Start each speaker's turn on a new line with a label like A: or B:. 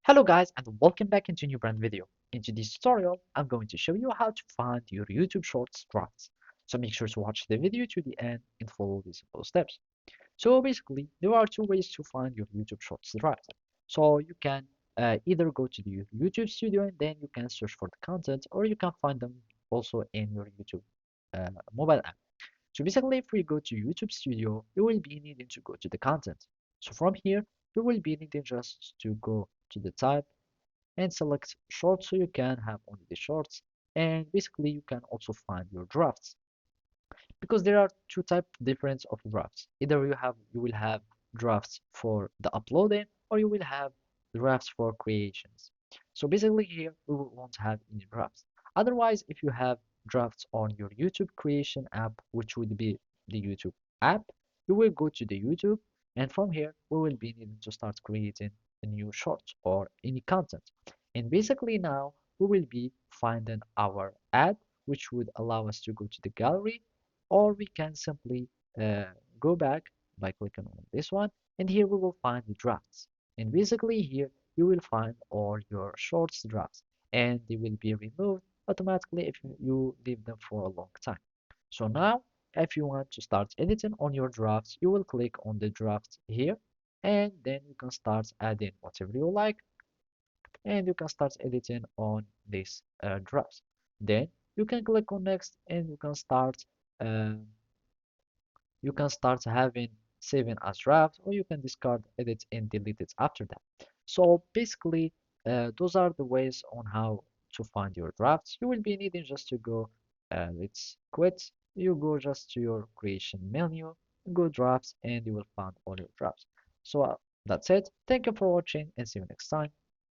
A: Hello guys and welcome back into a new brand video. In today's tutorial, I'm going to show you how to find your YouTube Shorts drafts. So make sure to watch the video to the end and follow these simple steps. So basically, there are two ways to find your YouTube Shorts drafts. So you can either go to the YouTube Studio and then you can search for the content, or you can find them also in your YouTube mobile app. So basically, if we go to YouTube Studio, you will be needing to go to the content. So from here, you will be needing just to go to the type and select shorts so you can have only the shorts, and basically you can also find your drafts because there are two type difference of drafts. Either you will have drafts for the uploading, or you will have drafts for creations. So basically here we won't have any drafts. Otherwise, if you have drafts on your YouTube creation app, which would be the YouTube app, you will go to the YouTube, and from here we will be needing to start creating a new shorts or any content. And basically now we will be finding our ad, which would allow us to go to the gallery, or we can simply uh, go back by clicking on this one, and here we will find the drafts. And basically here you will find all your shorts drafts, and they will be removed automatically if you leave them for a long time. So now if you want to start editing on your drafts, you will click on the drafts here, and then you can start adding whatever you like, and you can start editing on these drafts. Then you can click on next, and um, you can start having saving as draft, or you can discard, edit, and delete it after that. So basically, those are the ways on how to find your drafts. You will be needing just to go, let's quit. You go just to your creation menu, go drafts, and you will find all your drafts. So that's it. Thank you for watching, and see you next time.